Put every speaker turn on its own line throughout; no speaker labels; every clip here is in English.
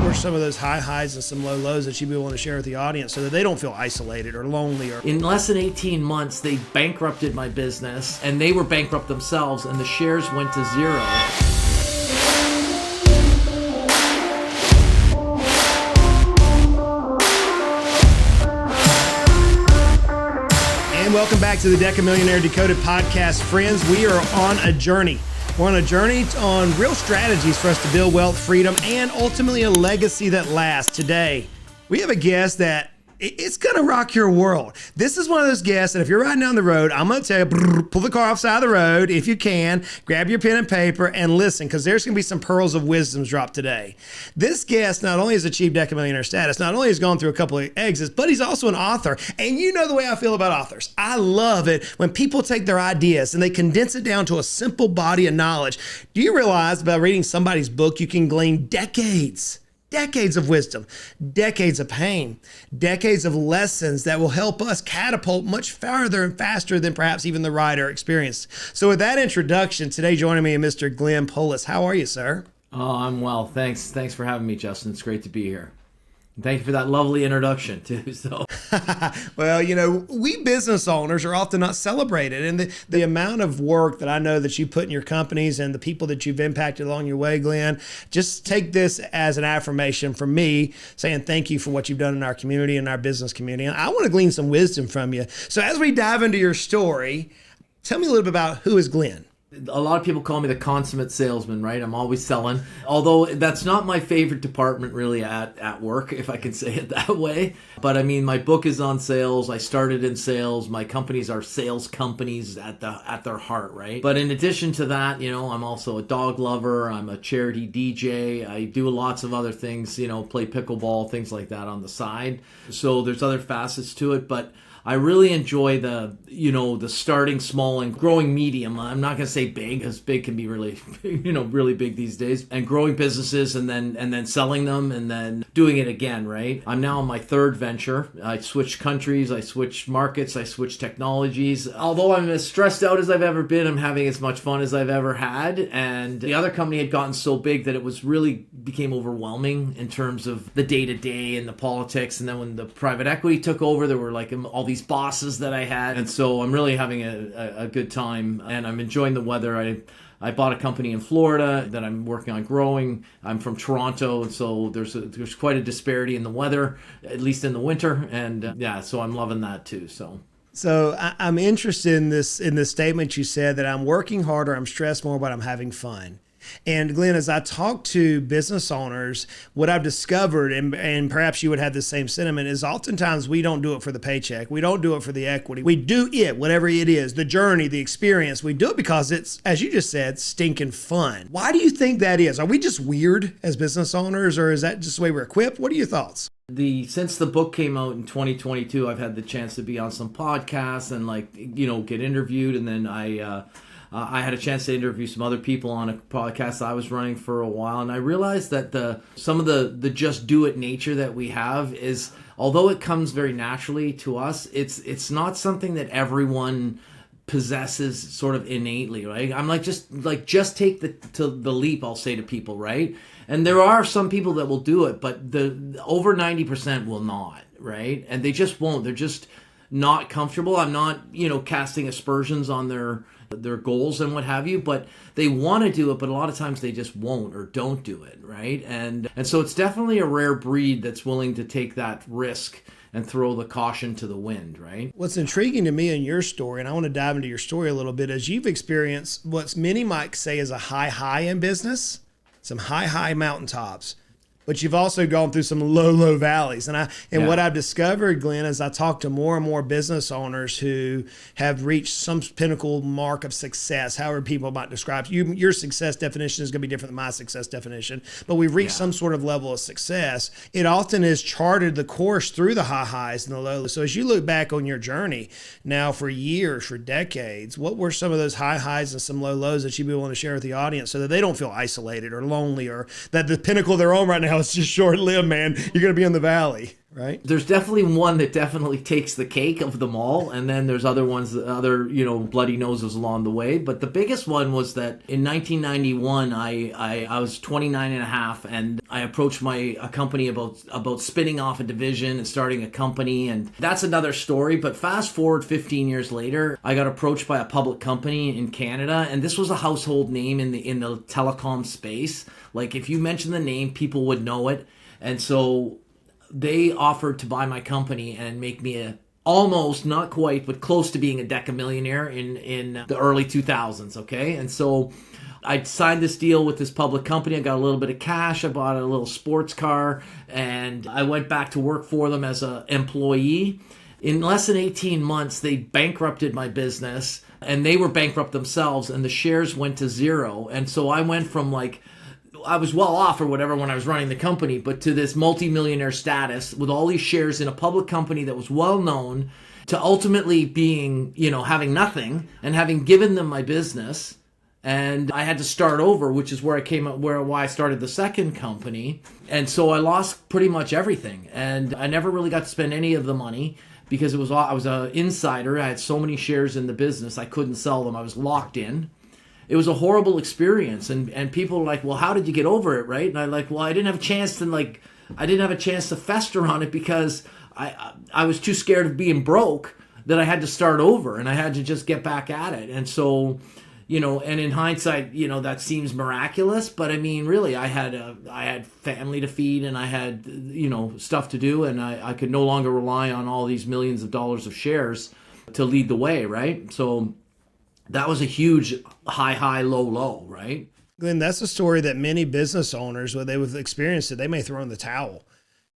were some of those high highs and some low lows that you'd be willing to share with the audience so that they don't feel isolated or lonely? Or
in less than 18 months, they bankrupted my business, and they were bankrupt themselves, and the shares went to zero.
And welcome back to the Deca Millionaire Decoded podcast. Friends, we are on a journey. We're on a journey on real strategies for us to build wealth, freedom, and ultimately a legacy that lasts. Today, we have a guest that it's going to rock your world. This is one of those guests that if you're riding down the road, I'm going to tell you, pull the car off the side of the road if you can, grab your pen and paper and listen, because there's going to be some pearls of wisdom dropped today. This guest not only has achieved Deca Millionaire status, not only has gone through a couple of exits, but he's also an author. And you know the way I feel about authors. I love it when people take their ideas and they condense it down to a simple body of knowledge. Do you realize by reading somebody's book, you can glean decades of wisdom, decades of pain, decades of lessons that will help us catapult much farther and faster than perhaps even the writer experienced. So with that introduction, today joining me is Mr. Glenn Poulos. How are you, sir?
Oh, I'm well. Thanks for having me, Justin. It's great to be here. Thank you for that lovely introduction, too. So,
well, you know, we business owners are often not celebrated. And the amount of work that I know that you put in your companies and the people that you've impacted along your way, Glenn, just take this as an affirmation from me saying thank you for what you've done in our community and our business community. And I want to glean some wisdom from you. So as we dive into your story, tell me a little bit about who is Glenn?
A lot of people call me the consummate salesman, right? I'm always selling. Although that's not my favorite department really at work, if I can say it that way. But I mean, my book is on sales. I started in sales. My companies are sales companies at their heart, right? But in addition to that, you know, I'm also a dog lover. I'm a charity DJ. I do lots of other things, you know, play pickleball, things like that on the side. So there's other facets to it, but I really enjoy the starting small and growing medium. I'm not going to say big, because big can be really, really big these days. And growing businesses and then selling them and then doing it again, right? I'm now on my third venture. I switched countries, I switched markets, I switched technologies. Although I'm as stressed out as I've ever been, I'm having as much fun as I've ever had. And the other company had gotten so big that it was really became overwhelming in terms of the day-to-day and the politics. And then when the private equity took over, there were like all these bosses that I had, and so I'm really having a good time, and I'm enjoying the weather. I bought a company in Florida that I'm working on growing. I'm from Toronto, and so there's quite a disparity in the weather, at least in the winter, and so I'm loving that too.
So I'm interested in this statement you said that I'm working harder, I'm stressed more, but I'm having fun. And Glenn, as I talk to business owners, what I've discovered, and perhaps you would have the same sentiment, is oftentimes we don't do it for the paycheck. We don't do it for the equity. We do it, whatever it is, the journey, the experience. We do it because it's, as you just said, stinking fun. Why do you think that is? Are we just weird as business owners, or is that just the way we're equipped? What are your thoughts?
Since the book came out in 2022, I've had the chance to be on some podcasts and get interviewed, and then I had a chance to interview some other people on a podcast I was running for a while, and I realized that some of the just do it nature that we have is, although it comes very naturally to us, it's not something that everyone possesses sort of innately, right? I'm just take the leap, I'll say to people, right? And there are some people that will do it, but the over 90% will not, right? And they just won't. They're just not comfortable. I'm not, casting aspersions on their goals and what have you, but they want to do it, but a lot of times they just won't or don't do it, right? And so it's definitely a rare breed that's willing to take that risk and throw the caution to the wind, right?
What's intriguing to me in your story, and I want to dive into your story a little bit, is you've experienced what many might say is a high in business, some high mountaintops. But you've also gone through some low valleys. What I've discovered, Glenn, as I talk to more and more business owners who have reached some pinnacle mark of success, however people might describe you, your success definition is going to be different than my success definition, but we've reached some sort of level of success. It often has charted the course through the high highs and the lows. So as you look back on your journey now for years, for decades, what were some of those high highs and some low lows that you'd be willing to share with the audience so that they don't feel isolated or lonely, or that the pinnacle they're on right now it's just short-lived, man. You're going to be in the valley. right?
There's definitely one that definitely takes the cake of them all, and then there's other ones, other bloody noses along the way. But the biggest one was that in 1991, I was 29 and a half, and I approached a company about spinning off a division and starting a company, and that's another story. But fast forward 15 years later, I got approached by a public company in Canada, and this was a household name in the telecom space. Like if you mention the name, people would know it, and so they offered to buy my company and make me almost, not quite, but close to being a decamillionaire in the early 2000s, okay? And so I signed this deal with this public company. I got a little bit of cash. I bought a little sports car, and I went back to work for them as an employee. In less than 18 months, they bankrupted my business, and they were bankrupt themselves, and the shares went to zero. And so I went from I was well off or whatever when I was running the company, but to this multimillionaire status with all these shares in a public company that was well known, to ultimately being, having nothing and having given them my business. And I had to start over, which is where I came up, why I started the second company. And so I lost pretty much everything. And I never really got to spend any of the money because I was an insider. I had so many shares in the business, I couldn't sell them. I was locked in. It was a horrible experience, and people were like, well, how did you get over it, right? And I'm like, well, I didn't have a chance to fester on it because I was too scared of being broke that I had to start over, and I had to just get back at it. And so, and in hindsight, that seems miraculous, but I mean, really, I had family to feed, and I had, stuff to do, and I could no longer rely on all these millions of dollars of shares to lead the way, right? So that was a huge high, low, right?
Glenn, that's a story that many business owners, when they've experienced it, they may throw in the towel.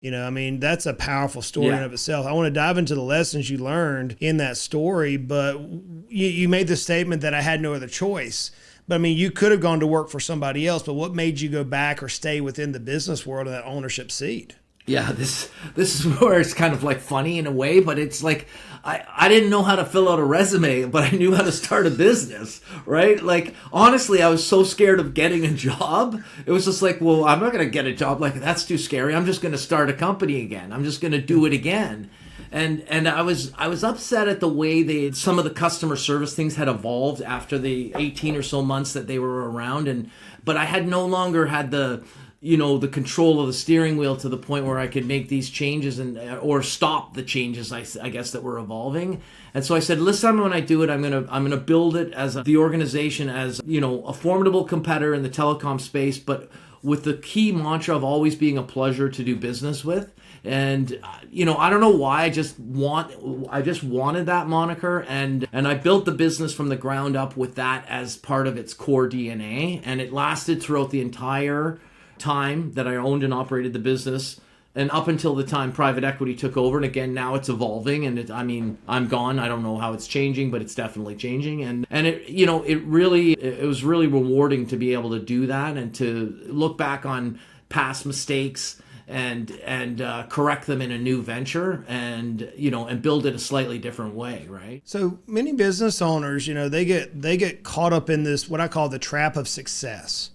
That's a powerful story in of itself. I want to dive into the lessons you learned in that story, but you made the statement that I had no other choice. But I mean, you could have gone to work for somebody else, but what made you go back or stay within the business world in that ownership seat?
Yeah, this is where it's kind of like funny in a way, but it's like I didn't know how to fill out a resume, but I knew how to start a business, right? Like, honestly, I was so scared of getting a job. It was just like, well, I'm not going to get a job. Like, that's too scary. I'm just going to start a company again. I'm just going to do it again. And I was upset at the way some of the customer service things had evolved after the 18 or so months that they were around. But I had no longer had the control of the steering wheel to the point where I could make these changes or stop the changes, I guess, that were evolving. And so I said, listen, when I do it, I'm gonna build it as the organization as, a formidable competitor in the telecom space, but with the key mantra of always being a pleasure to do business with. And, I don't know why, I just wanted that moniker, and I built the business from the ground up with that as part of its core DNA. And it lasted throughout the entire time that I owned and operated the business, and up until the time private equity took over. And again, now it's evolving, and I'm gone. I don't know how it's changing, but it's definitely changing. And it was really rewarding to be able to do that and to look back on past mistakes and correct them in a new venture and build it a slightly different way, right?
So many business owners, they get caught up in this, what I call the trap of success,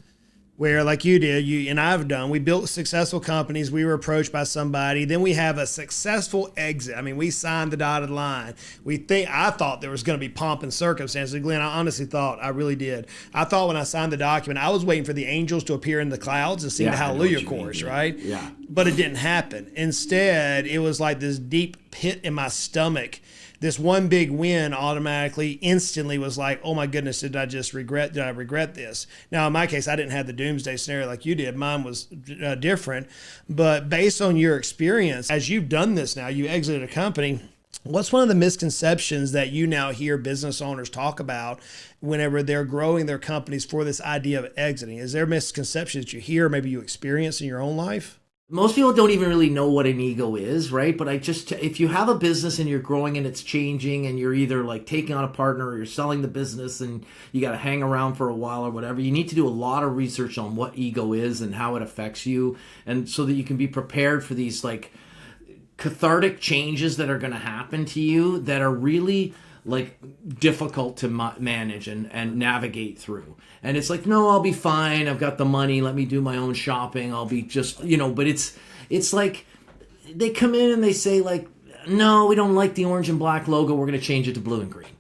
where, like you did, and I've done, we built successful companies. We were approached by somebody. Then we have a successful exit. I mean, we signed the dotted line. I thought there was going to be pomp and circumstances. Glenn, I honestly thought, I really did. I thought when I signed the document, I was waiting for the angels to appear in the clouds and sing the Hallelujah chorus, right?
Yeah.
But it didn't happen. Instead, it was like this deep pit in my stomach. This one big win automatically, instantly was like, oh my goodness, did I regret this? Now, in my case, I didn't have the doomsday scenario like you did. Mine was different. But based on your experience, as you've done this now, you exited a company, what's one of the misconceptions that you now hear business owners talk about whenever they're growing their companies for this idea of exiting? Is there misconceptions that you hear, maybe you experience in your own life?
Most people don't even really know what an ego is, right? But if you have a business and you're growing and it's changing and you're either like taking on a partner or you're selling the business and you got to hang around for a while or whatever, you need to do a lot of research on what ego is and how it affects you, and so that you can be prepared for these like cathartic changes that are going to happen to you that are really like difficult to manage and navigate through. And it's like, no, I'll be fine. I've got the money. Let me do my own shopping. I'll be just, but it's like, they come in and they say like, no, we don't like the orange and black logo. We're going to change it to blue and green.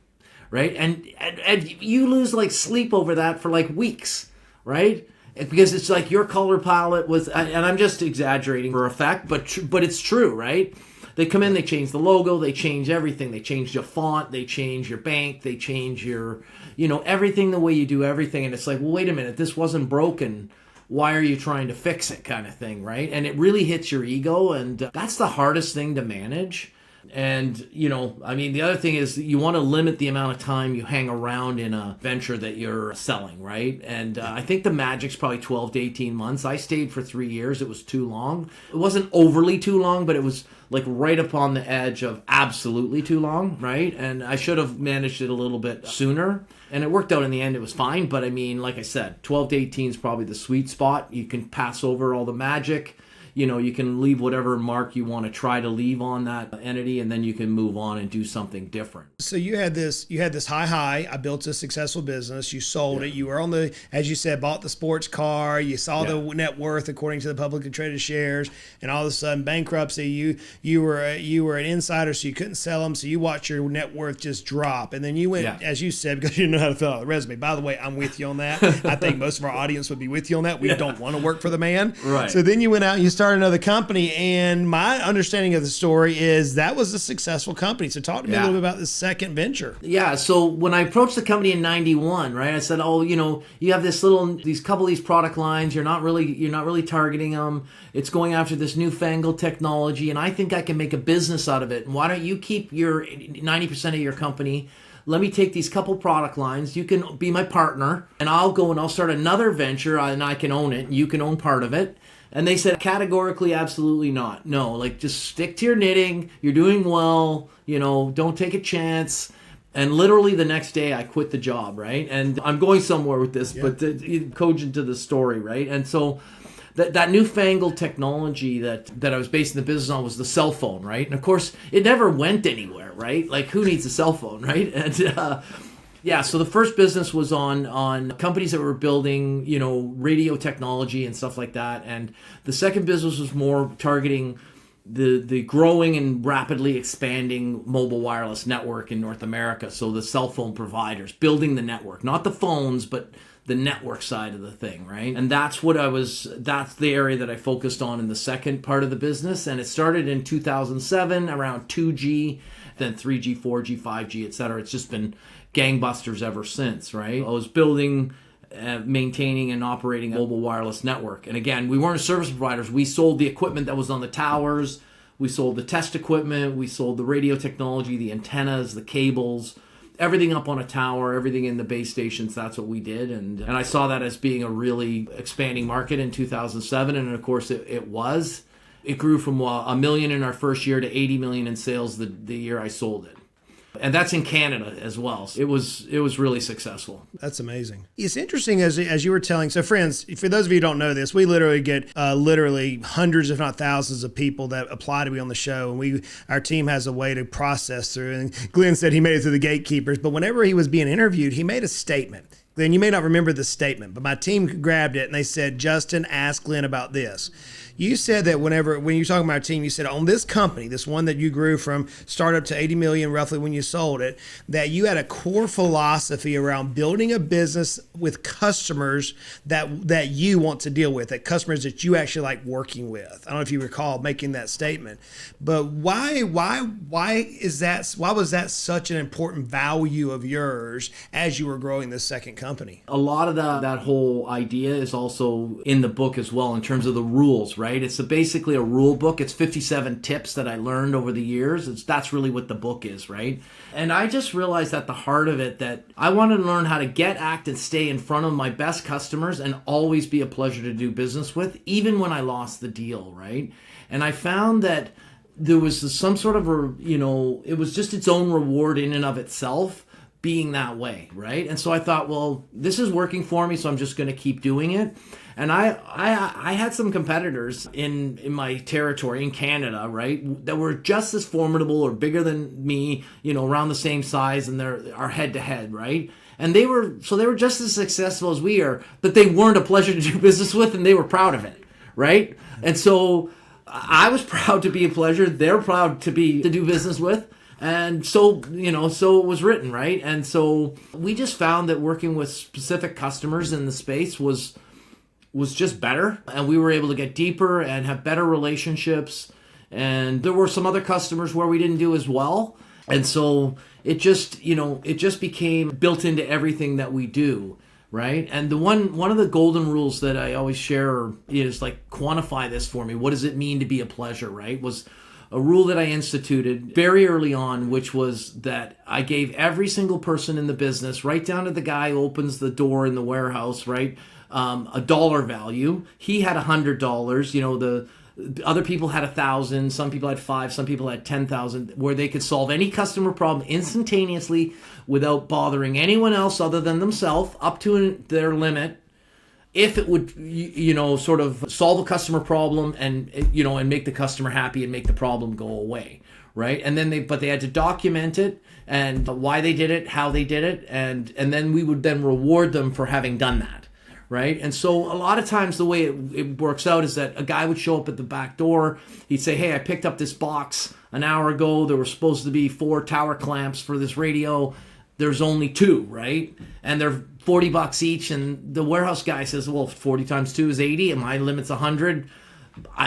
Right? And you lose like sleep over that for like weeks. Right? Because it's like your color palette was, and I'm just exaggerating for effect, but it's true, right? They come in, they change the logo, they change everything. They change your font, they change your bank, they change your, everything, the way you do everything. And it's like, well, wait a minute, this wasn't broken. Why are you trying to fix it, kind of thing, right? And it really hits your ego, and that's the hardest thing to manage. And, the other thing is you want to limit the amount of time you hang around in a venture that you're selling, right? And I think the magic's probably 12 to 18 months. I stayed for 3 years. It was too long. It wasn't overly too long, but it was like right upon the edge of absolutely too long, right? And I should have managed it a little bit sooner. And it worked out in the end. It was fine. But like I said, 12 to 18 is probably the sweet spot. You can pass over all the magic. You can leave whatever mark you want to try to leave on that entity, and then you can move on and do something different.
So you had this high. I built a successful business. You sold it. You were as you said, bought the sports car. You saw the net worth according to the publicly traded shares, and all of a sudden bankruptcy. You were an insider, so you couldn't sell them. So you watched your net worth just drop, and then you went, as you said, because you didn't know how to fill out the resume. By the way, I'm with you on that. I think most of our audience would be with you on that. We don't want to work for the man,
right?
So then you went out and you started another company, and my understanding of the story is that was a successful company. So talk to me a little bit about this second venture.
Yeah, so when I approached the company in 91, right, I said, you have these couple of these product lines, you're not really targeting them. It's going after this newfangled technology, and I think I can make a business out of it. And why don't you keep your 90% of your company? Let me take these couple product lines. You can be my partner, and I'll go and I'll start another venture, and I can own it, and you can own part of it. And they said categorically, absolutely not. No, like just stick to your knitting. You're doing well. Don't take a chance. And literally the next day I quit the job, right? And I'm going somewhere with this, but cogent to the story, right? And so that newfangled technology that I was basing the business on was the cell phone, right? And of course, it never went anywhere, right? Like who needs a cell phone, right? And so the first business was on companies that were building, radio technology and stuff like that. And the second business was more targeting the growing and rapidly expanding mobile wireless network in North America. So the cell phone providers, building the network, not the phones, but the network side of the thing, right? And that's the area that I focused on in the second part of the business. And it started in 2007, around 2G, then 3G, 4G, 5G, et cetera. It's just been gangbusters ever since, right? I was building, maintaining, and operating a mobile wireless network. And again, we weren't service providers. We sold the equipment that was on the towers. We sold the test equipment. We sold the radio technology, the antennas, the cables, everything up on a tower, everything in the base stations. That's what we did. And I saw that as being a really expanding market in 2007. And of course, it was. It grew from $1 million in our first year to $80 million in sales the year I sold it. And that's in Canada as well. So it was really successful.
That's amazing. It's interesting as you were telling. So friends, for those of you who don't know this, we literally get literally hundreds, if not thousands of people that apply to be on the show. And our team has a way to process through. And Glenn said he made it through the gatekeepers. But whenever he was being interviewed, he made a statement. Glenn, you may not remember the statement, but my team grabbed it and they said, Justin, ask Glenn about this. You said that when you're talking about our team, you said on this company, this one that you grew from startup to 80 million roughly when you sold it, that you had a core philosophy around building a business with customers that you want to deal with, that customers that you actually like working with. I don't know if you recall making that statement, but why was that such an important value of yours as you were growing this second company?
A lot of that whole idea is also in the book as well in terms of the rules, right? It's basically a rule book. It's 57 tips that I learned over the years. That's really what the book is, right? And I just realized at the heart of it that I wanted to learn how to get, act, and stay in front of my best customers and always be a pleasure to do business with, even when I lost the deal, right? And I found that there was some sort of it was just its own reward in and of itself being that way, right? And so I thought, well, this is working for me, so I'm just going to keep doing it. And I had some competitors in my territory in Canada, right, that were just as formidable or bigger than me, around the same size, and are head to head, right? And they were just as successful as we are, but they weren't a pleasure to do business with, and they were proud of it, right? And so I was proud to be a pleasure. They're proud to do business with. And so, so it was written, right? And so we just found that working with specific customers in the space was just better. And we were able to get deeper and have better relationships. And there were some other customers where we didn't do as well. And so it just became built into everything that we do, right? And the one of the golden rules that I always share is like, quantify this for me. What does it mean to be a pleasure, right? Was a rule that I instituted very early on, which was that I gave every single person in the business, right down to the guy who opens the door in the warehouse, right, a dollar value. He had $100. The other people had 1,000. Some people had 5. Some people had 10,000. Where they could solve any customer problem instantaneously without bothering anyone else other than themselves, up to their limit. If it would, sort of solve a customer problem and make the customer happy and make the problem go away, right? And then they had to document it and why they did it, how they did it, and then we would then reward them for having done that, right? And so a lot of times the way it works out is that a guy would show up at the back door. He'd say, hey, I picked up this box an hour ago. There were supposed to be 4 tower clamps for this radio. There's only 2, right? And they're $40 each, and the warehouse guy says, well, 40 times 2 is 80, and my limit's 100.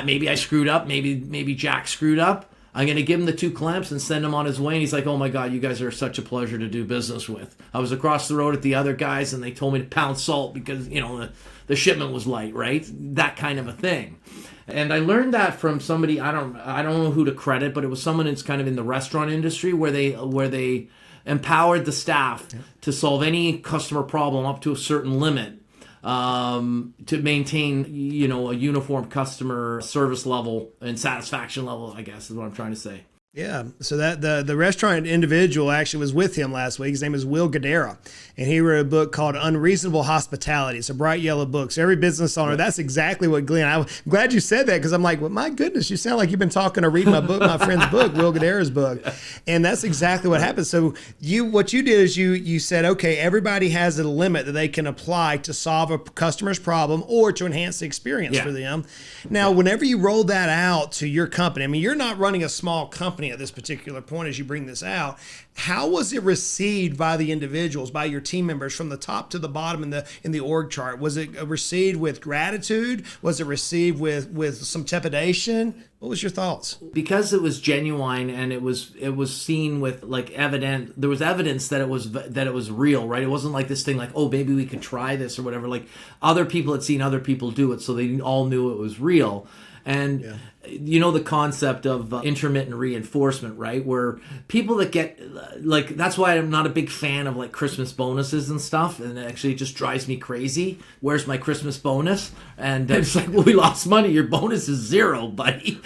Maybe I screwed up. Maybe Jack screwed up. I'm going to give him the 2 clamps and send him on his way. And he's like, oh my God, you guys are such a pleasure to do business with. I was across the road at the other guys, and they told me to pound salt because, the shipment was light, right? That kind of a thing. And I learned that from somebody, I don't know who to credit, but it was someone that's kind of in the restaurant industry where they empowered the staff to solve any customer problem up to a certain limit, to maintain, a uniform customer service level and satisfaction level, I guess is what I'm trying to say.
Yeah. So that the restaurant individual actually was with him last week. His name is Will Gadara, and he wrote a book called Unreasonable Hospitality. It's a bright yellow book. So every business owner, that's exactly what Glenn, I'm glad you said that, because I'm like, well, my goodness, you sound like you've been talking or reading my book, my friend's book, Will Gadara's book. And that's exactly what happened. So what you did is you said, okay, everybody has a limit that they can apply to solve a customer's problem or to enhance the experience for them. Now, whenever you roll that out to your company, I mean, you're not running a small company at this particular point as you bring this out. How was it received by the individuals, by your team members, from the top to the bottom in the org chart? Was it received with gratitude? Was it received with some trepidation? What was your thoughts?
Because it was genuine and it was seen with there was evidence that it was real, right? It wasn't like this thing like, oh, maybe we could try this or whatever. Like, other people had seen other people do it, so they all knew it was real. And the concept of intermittent reinforcement, right? Where people that get, that's why I'm not a big fan of Christmas bonuses and stuff. And actually it just drives me crazy. Where's my Christmas bonus? And it's like, well, we lost money. Your bonus is 0, buddy.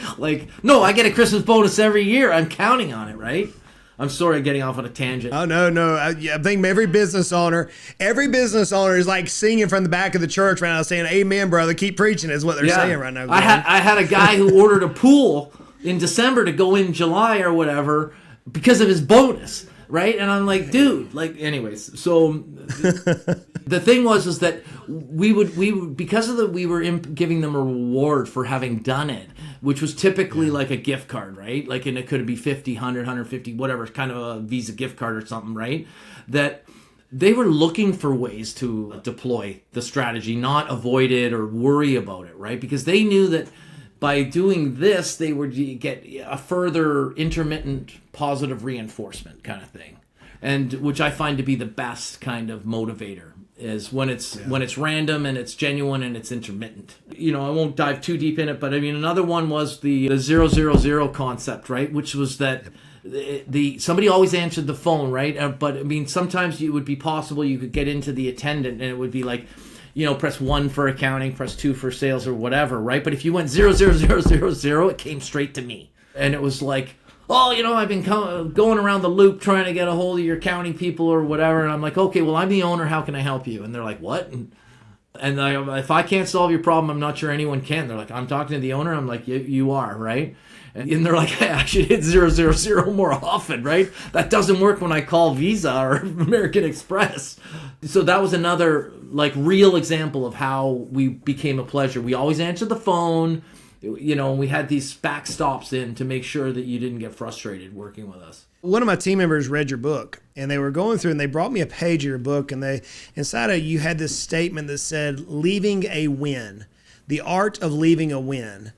No, I get a Christmas bonus every year. I'm counting on it, right? I'm sorry, getting off on a tangent.
Oh, no. I think every business owner is like singing from the back of the church right now, saying, amen, brother, keep preaching, is what they're saying right now.
I had a guy who ordered a pool in December to go in July or whatever because of his bonus, right? And I'm like, dude, anyways. So the thing was that we would because of we were giving them a reward for having done it, which was typically like a gift card, right? And it could be 50, 100, 150, whatever, kind of a Visa gift card or something, right? That they were looking for ways to deploy the strategy, not avoid it or worry about it, right? Because they knew that by doing this, they would get a further intermittent positive reinforcement kind of thing. And which I find to be the best kind of motivator is when it's random and it's genuine and it's intermittent. I won't dive too deep in it, but I mean, another one was the 000 concept, right? Which was that somebody always answered the phone, right? But I mean, sometimes it would be possible you could get into the attendant and it would be like, press 1 for accounting, press 2 for sales or whatever, right? But if you went 00000, it came straight to me. And it was like, oh, I've been going around the loop trying to get a hold of your accounting people or whatever. And I'm like, okay, well, I'm the owner. How can I help you? And they're like, what? And if I can't solve your problem, I'm not sure anyone can. They're like, I'm talking to the owner. I'm like, you are, right? And they're like, hey, I should hit 000 more often, right? That doesn't work when I call Visa or American Express. So that was another real example of how we became a pleasure. We always answered the phone. we had these backstops in to make sure that you didn't get frustrated working with us.
One of my team members read your book, and they were going through, and they brought me a page of your book, and inside of you had this statement that said, "Leaving a win, the art of leaving a win."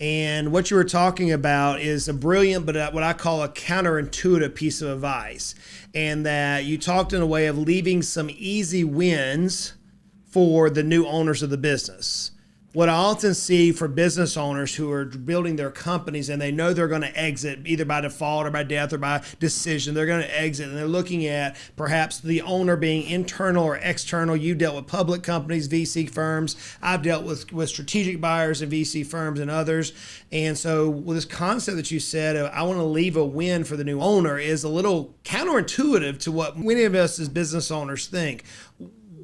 And what you were talking about is a brilliant, but what I call a counterintuitive piece of advice. And that you talked in a way of leaving some easy wins for the new owners of the business. What I often see for business owners who are building their companies and they know they're going to exit either by default or by death or by decision, they're going to exit, and they're looking at perhaps the owner being internal or external. You dealt with public companies, VC firms. I've dealt with strategic buyers and VC firms and others. And so with this concept that you said, I want to leave a win for the new owner, is a little counterintuitive to what many of us as business owners think.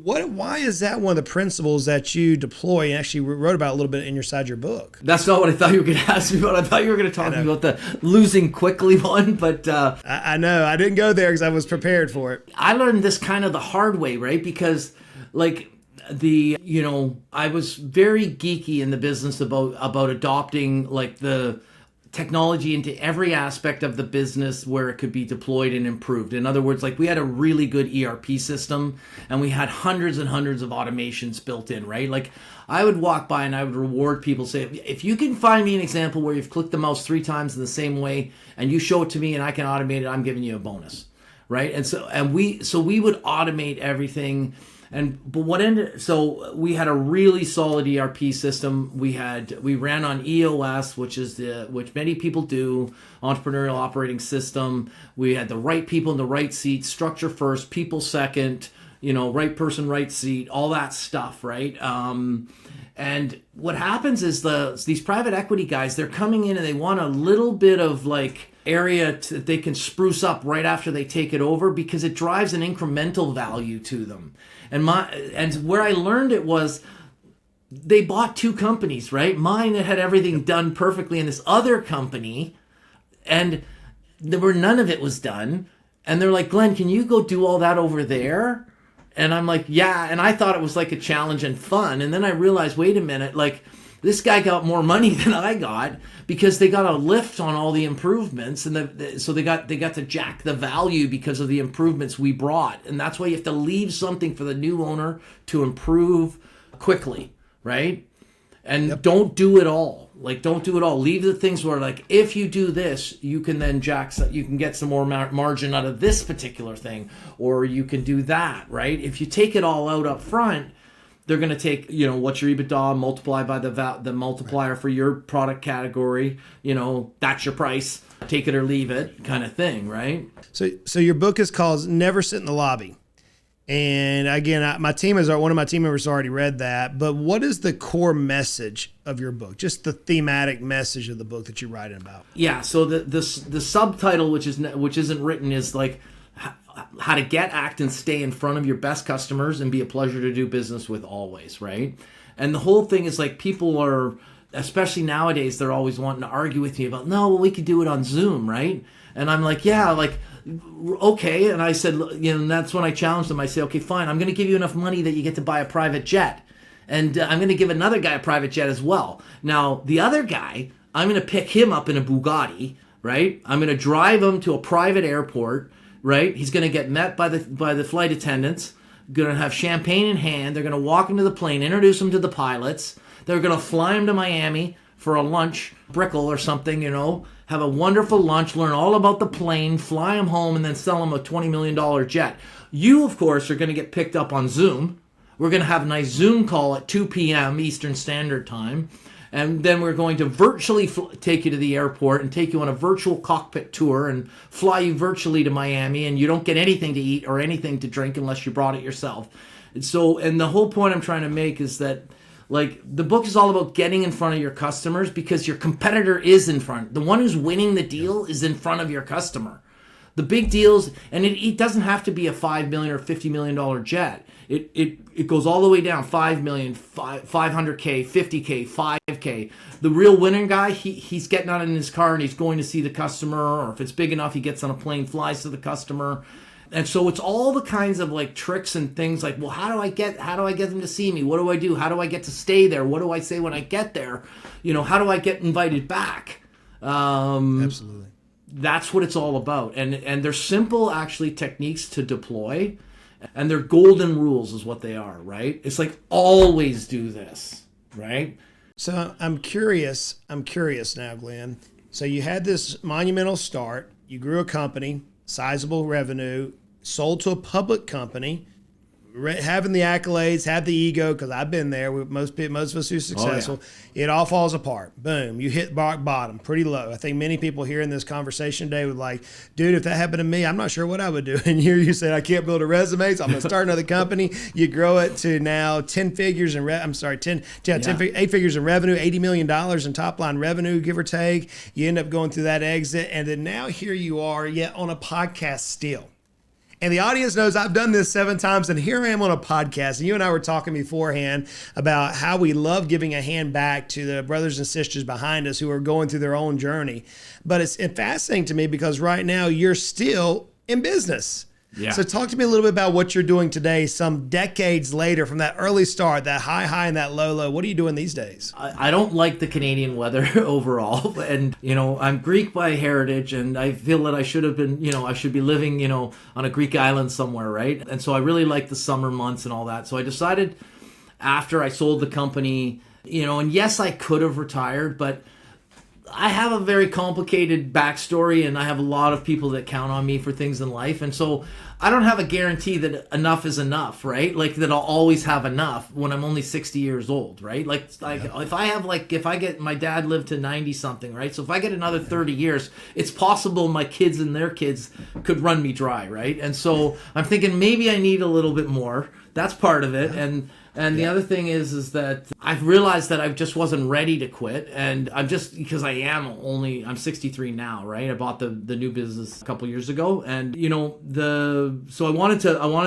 Why is that one of the principles that you deploy and actually wrote about a little bit inside your book?
That's not what I thought you were going to ask me about. I thought you were going to talk to me about the losing quickly one, but...
I know. I didn't go there because I was prepared for it.
I learned this kind of the hard way, right? Because, I was very geeky in the business about adopting, the technology into every aspect of the business where it could be deployed and improved. In other words, we had a really good ERP system and we had hundreds and hundreds of automations built in, right? I would walk by and I would reward people, say, if you can find me an example where you've clicked the mouse 3 times in the same way and you show it to me and I can automate it, I'm giving you a bonus, right? And we would automate everything. So we had a really solid ERP system. We ran on EOS, which many people do, entrepreneurial operating system. We had the right people in the right seat, structure first, people second, right person, right seat, all that stuff, right? And what happens is these private equity guys, they're coming in and they want a little bit of area that they can spruce up right after they take it over because it drives an incremental value to them. And where I learned it was they bought 2 companies, right? Mine that had everything done perfectly, and this other company, and none of it was done. And they're like, "Glenn, can you go do all that over there?" And I'm like, "Yeah." And I thought it was a challenge and fun. And then I realized, wait a minute, this guy got more money than I got because they got a lift on all the improvements, and so they got to jack the value because of the improvements we brought. And that's why you have to leave something for the new owner to improve quickly, right? And don't do it all. Don't do it all. Leave the things where if you do this, you can then you can get some more margin out of this particular thing, or you can do that, right? If you take it all out up front, they're going to take, what's your EBITDA, multiply by the multiplier for your product category. That's your price. Take it or leave it kind of thing, right?
So your book is called Never Sit in the Lobby. And again, one of my team members already read that. But what is the core message of your book? Just the thematic message of the book that you're writing about?
Yeah. So the subtitle, which isn't written, is how to get, act, and stay in front of your best customers and be a pleasure to do business with always, right? And the whole thing is people are, especially nowadays, they're always wanting to argue with me about, no, well, we could do it on Zoom, right? And I'm like, yeah, okay. And I said, and that's when I challenged them. I say, okay, fine, I'm going to give you enough money that you get to buy a private jet. And I'm going to give another guy a private jet as well. Now, the other guy, I'm going to pick him up in a Bugatti, right? I'm going to drive him to a private airport, right? He's going to get met by the flight attendants, going to have champagne in hand. They're going to walk into the plane, introduce him to the pilots. They're going to fly him to Miami for a lunch, Brickell or something, have a wonderful lunch, learn all about the plane, fly him home, and then sell him a $20 million jet. You, of course, are going to get picked up on Zoom. We're going to have a nice Zoom call at 2 p.m. Eastern Standard Time. And then we're going to virtually take you to the airport and take you on a virtual cockpit tour and fly you virtually to Miami, and you don't get anything to eat or anything to drink unless you brought it yourself. And the whole point I'm trying to make is that the book is all about getting in front of your customers because your competitor is in front. The one who's winning the deal is in front of your customer. The big deals, and it doesn't have to be a $5 million or $50 million jet. It goes all the way down, 5 million, 500K, 50K, 5K. The real winning guy, he's getting out in his car and he's going to see the customer, or if it's big enough, he gets on a plane, flies to the customer. And so it's all the kinds of like tricks and things like, well, how do I get them to see me? What do I do? How do I get to stay there? What do I say when I get there? How do I get invited back?
Absolutely.
That's what it's all about. And they're simple, actually, techniques to deploy. And they're golden rules is what they are, right? It's like, always do this, right?
So I'm curious now, Glenn. So you had this monumental start. You grew a company, sizable revenue, sold to a public company, having the accolades, had the ego, because I've been there. Most of us who are successful, It all falls apart. Boom, you hit rock bottom, pretty low. I think many people here in this conversation today would like, dude, if that happened to me, I'm not sure what I would do. And here you said, I can't build a resume, so I'm going to start another company. You grow it to now 10 figures in 8 figures in revenue, $80 million in top line revenue, give or take. You end up going through that exit, and then now here you are, yet on a podcast still. And the audience knows I've done this 7 times, and here I am on a podcast. And you and I were talking beforehand about how we love giving a hand back to the brothers and sisters behind us who are going through their own journey. But it's fascinating to me because right now you're still in business.
Yeah.
So talk to me a little bit about what you're doing today, some decades later from that early start, that high and that low. What are you doing these days?
I don't like the Canadian weather overall. And, I'm Greek by heritage, and I feel that I should have been, I should be living, on a Greek island somewhere, right? And so I really like the summer months and all that. So I decided after I sold the company, and yes, I could have retired, but I have a very complicated backstory, and I have a lot of people that count on me for things in life. And so I don't have a guarantee that enough is enough, right? Like that I'll always have enough when I'm only 60 years old, right? If I get, my dad lived to 90 something, right? So if I get another 30 years, it's possible my kids and their kids could run me dry, right? And so I'm thinking maybe I need a little bit more. That's part of it. And the other thing is that I've realized that I just wasn't ready to quit, and because I'm 63 now, right? I bought the new business a couple years ago, and so I wanted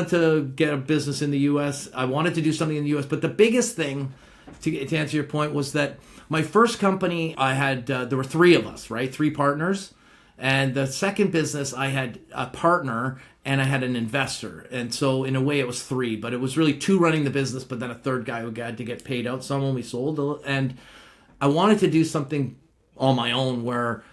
to get a business in the U.S. I wanted to do something in the U.S. But the biggest thing, to answer your point, was that my first company I had there were 3 of us, right? 3 partners, and the second business I had a partner. And I had an investor. And so in a way it was 3, but it was really 2 running the business, but then a third guy who had to get paid out some when we sold. And I wanted to do something on my own where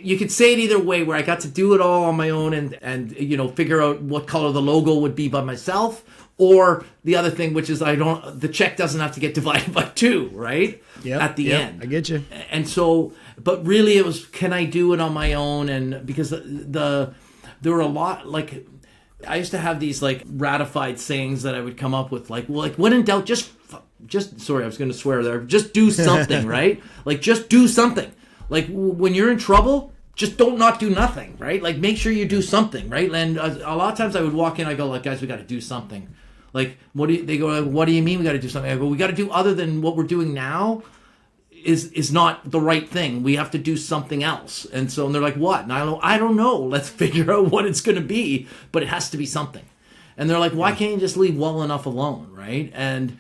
you could say it either way, where I got to do it all on my own and figure out what color the logo would be by myself. Or the other thing, which is the check doesn't have to get divided by 2, right?
Yep,
at the end.
I get you.
And so, but really it was, can I do it on my own? And because there were a lot, like, I used to have these, like, ratified sayings that I would come up with, like, when in doubt, just, sorry, I was going to swear there, just do something, right? Like, just do something. Like, when you're in trouble, just not do nothing, right? Like, make sure you do something, right? And a lot of times I would walk in, I go, like, guys, we got to do something. Like, they go, what do you mean we got to do something? I go, we got to do other than what we're doing now. Is not the right thing. We have to do something else. And they're like, what? And I don't know. Let's figure out what it's going to be, but it has to be something. And they're like, why can't you just leave well enough alone, right? And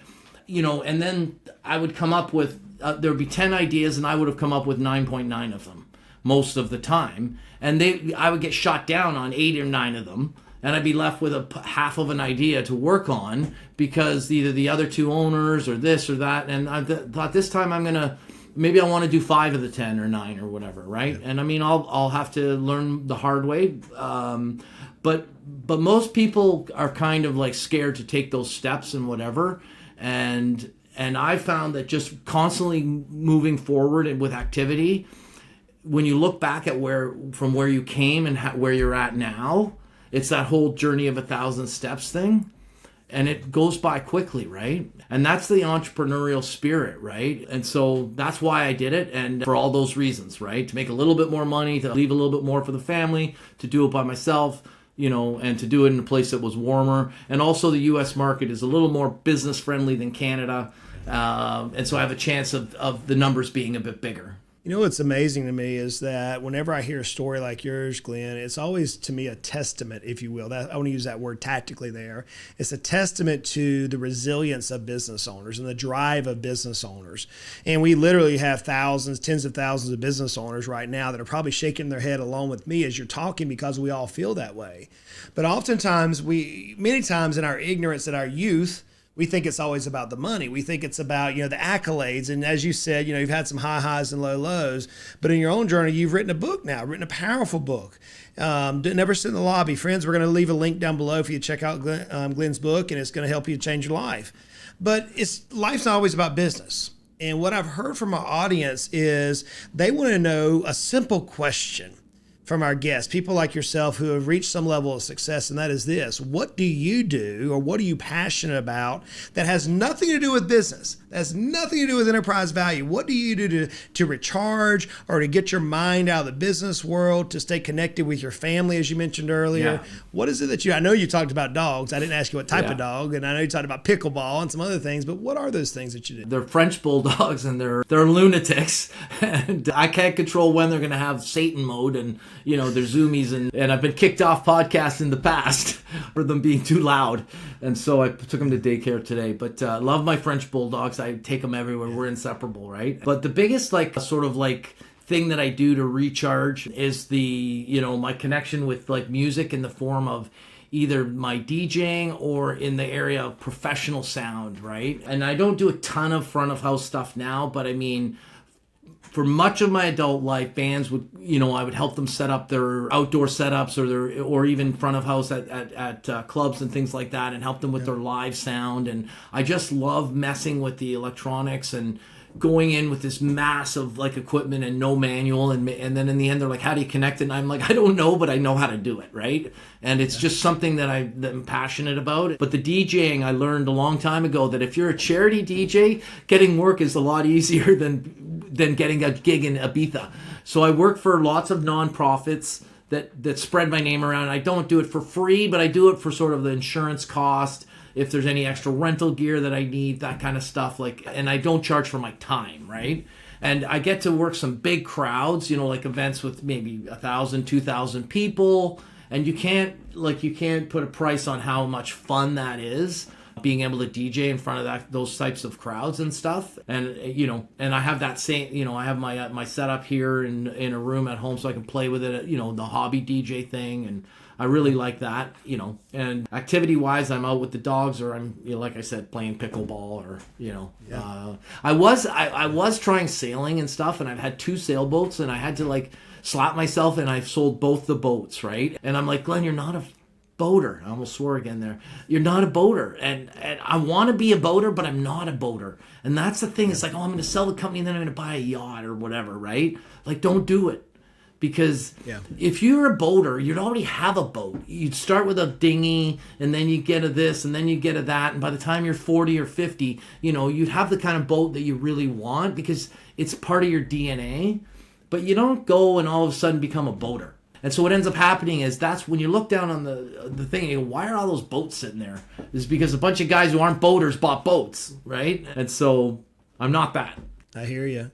and then I would come up with there would be 10 ideas, and I would have come up with 9.9 of them most of the time. And I would get shot down on 8 or 9 of them, and I'd be left with half of an idea to work on because either the other 2 owners or this or that. And I thought this time maybe I want to do 5 of the 10 or 9 or whatever, right? Yeah. And I mean, I'll have to learn the hard way. But most people are kind of like scared to take those steps and whatever. And I found that just constantly moving forward and with activity, when you look back at from where you came and where you're at now, it's that whole journey of 1,000 steps thing. And it goes by quickly, right? And that's the entrepreneurial spirit, right? And so that's why I did it, and for all those reasons, right? To make a little bit more money, to leave a little bit more for the family, to do it by myself, and to do it in a place that was warmer. And also the U.S. market is a little more business friendly than Canada. And so I have a chance of the numbers being a bit bigger.
You know what's amazing to me is that whenever I hear a story like yours, Glenn, it's always to me a testament, if you will. I want to use that word tactically there. It's a testament to the resilience of business owners and the drive of business owners. And we literally have thousands, tens of thousands of business owners right now that are probably shaking their head along with me as you're talking, because we all feel that way. But oftentimes, many times in our ignorance at our youth, we think it's always about the money. We think it's about, the accolades. And as you said, you've had some high highs and low lows. But in your own journey, you've written a book now, written a powerful book. Never Sit in the Lobby. Friends, we're going to leave a link down below for you to check out Glenn's book, and it's going to help you change your life. But life's not always about business. And what I've heard from our audience is they want to know a simple question from our guests, people like yourself who have reached some level of success, and that is this: what do you do, or what are you passionate about that has nothing to do with business, that has nothing to do with enterprise value? What do you do to recharge, or to get your mind out of the business world, to stay connected with your family, as you mentioned earlier?
Yeah.
What is it that I know you talked about dogs. I didn't ask you what type of dog, and I know you talked about pickleball and some other things, but what are those things that you do?
They're French bulldogs, and they're lunatics, and I can't control when they're going to have Satan mode, and they're zoomies, and I've been kicked off podcasts in the past for them being too loud, and so I took them to daycare today. But love my French bulldogs. I take them everywhere. We're inseparable, right? But the biggest thing that I do to recharge is my connection with music in the form of either my DJing or in the area of professional sound, right? And I don't do a ton of front of house stuff now, but I mean, for much of my adult life, bands would, I would help them set up their outdoor setups or even front of house at clubs and things like that, and help them with their live sound. And I just love messing with the electronics and going in with this massive equipment and no manual, and then in the end they're like, how do you connect it? And I'm like, I don't know, but I know how to do it, right? And it's just something that I'm passionate about. But the DJing, I learned a long time ago that if you're a charity DJ, getting work is a lot easier than getting a gig in Ibiza. So I work for lots of nonprofits that spread my name around. I don't do it for free, but I do it for sort of the insurance cost, if there's any extra rental gear that I need, that kind of stuff. And I don't charge for my time, right? And I get to work some big crowds, events with maybe 1,000, 2,000 people. And you can't put a price on how much fun that is, being able to DJ in front of those types of crowds and stuff. And and I have that same, I have my setup here in a room at home, so I can play with it, the hobby DJ thing. And I really like that, and activity wise, I'm out with the dogs, or I'm, like I said, playing pickleball, or, I was trying sailing and stuff, and I've had 2 sailboats, and I had to slap myself, and I've sold both the boats, right? And I'm like, Glenn, you're not a boater. I almost swore again there. You're not a boater. And I want to be a boater, but I'm not a boater. And that's the thing. It's I'm going to sell the company and then I'm going to buy a yacht or whatever, right? Don't do it. Because if you're a boater, you'd already have a boat. You'd start with a dinghy, and then you get a this, and then you get a that. And by the time you're 40 or 50, you'd have the kind of boat that you really want, because it's part of your DNA. But you don't go and all of a sudden become a boater. And so what ends up happening is, that's when you look down on the thing and you go, why are all those boats sitting there? It's because a bunch of guys who aren't boaters bought boats, right? And so I'm not that.
I hear you.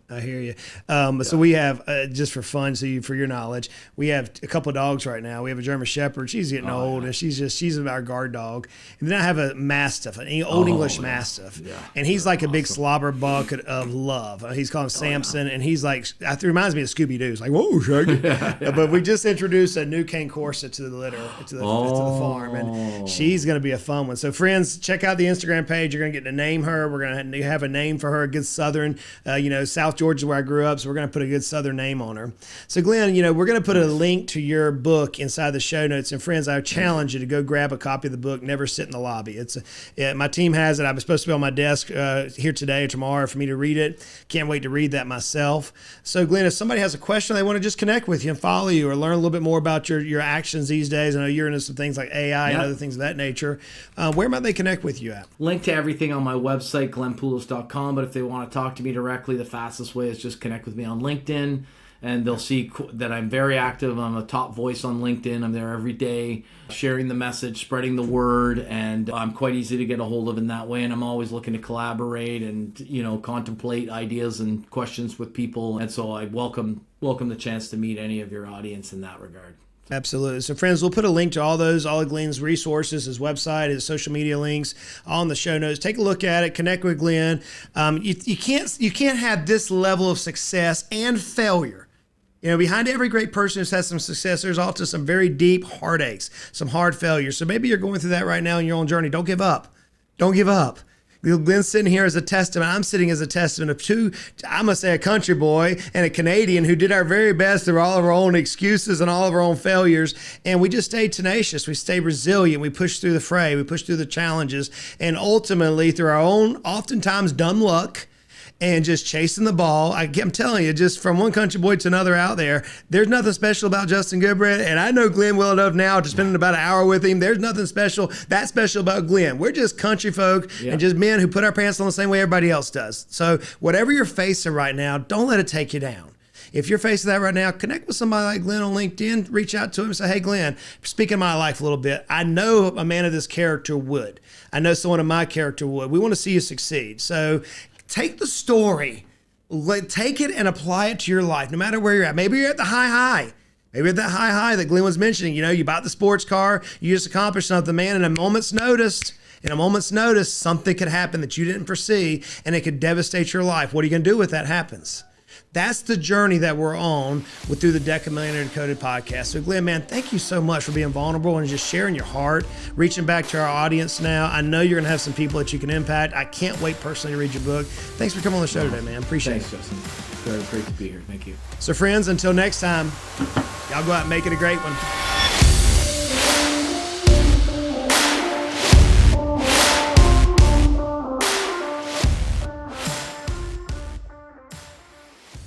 So we have, just for fun, for your knowledge, we have a couple of dogs right now. We have a German Shepherd. She's getting old, and she's our guard dog. And then I have a Mastiff, an old English Mastiff. Yeah. And he's like a big slobber bucket of love. He's called Samson, and he's it reminds me of Scooby-Doo. It's whoa, Shaggy. But we just introduced a new Cane Corso to the litter, to the farm, and she's going to be a fun one. So friends, check out the Instagram page. You're going to get to name her. We're going to have a name for her, a good Southern. South Georgia is where I grew up, so we're going to put a good Southern name on her. So Glenn, we're going to put a link to your book inside the show notes. And friends, I challenge you to go grab a copy of the book, Never Sit in the Lobby. My team has it. I'm supposed to be on my desk here today or tomorrow for me to read it. Can't wait to read that myself. So Glenn, if somebody has a question, they want to just connect with you and follow you or learn a little bit more about your actions these days. I know you're into some things like AI and other things of that nature. Where might they connect with you at?
Link to everything on my website, glennpoulos.com. But if they want to talk to me directly, the fastest way is just connect with me on LinkedIn. and they'll see that I'm very active. I'm a top voice on LinkedIn. I'm there every day, sharing the message, spreading the word, and I'm quite easy to get a hold of in that way. And I'm always looking to collaborate and, contemplate ideas and questions with people. And so I welcome the chance to meet any of your audience in that regard.
Absolutely. So friends, we'll put a link to all of Glenn's resources, his website, his social media links on the show notes. Take a look at it, connect with Glenn. You can't have this level of success and failure. Behind every great person who's had some success, there's also some very deep heartaches, some hard failures. So maybe you're going through that right now in your own journey. Don't give up. Don't give up. Glenn's sitting here as a testament. I'm sitting as a testament of two, I'm going to say a country boy and a Canadian who did our very best through all of our own excuses and all of our own failures. And we just stayed tenacious. We stayed resilient. We pushed through the fray. We pushed through the challenges. And ultimately, through our own, oftentimes dumb luck, and just chasing the ball. I'm telling you, just from one country boy to another out there's nothing special about Justin Goodbread. And I know Glenn well enough now to spending about an hour with him. There's nothing special about Glenn. We're just country folk and just men who put our pants on the same way everybody else does. So whatever you're facing right now, don't let it take you down. If you're facing that right now, connect with somebody like Glenn on LinkedIn, reach out to him and say, hey, Glenn, speak in my life a little bit. I know a man of this character would. I know someone of my character would. We want to see you succeed. So take the story, take it and apply it to your life, no matter where you're at. Maybe you're at the high. Maybe at that high that Glenn was mentioning. You bought the sports car, you just accomplished something, man, in a moment's notice, something could happen that you didn't foresee, and it could devastate your life. What are you going to do when that happens? That's the journey that we're on through the Deck of Millionaire Decoded podcast. So Glenn, man, thank you so much for being vulnerable and just sharing your heart, reaching back to our audience now. I know you're going to have some people that you can impact. I can't wait personally to read your book. Thanks for coming on the show today, man. Appreciate it.
Thanks, Justin. Very great to be here. Thank you.
So friends, until next time, y'all go out and make it a great one.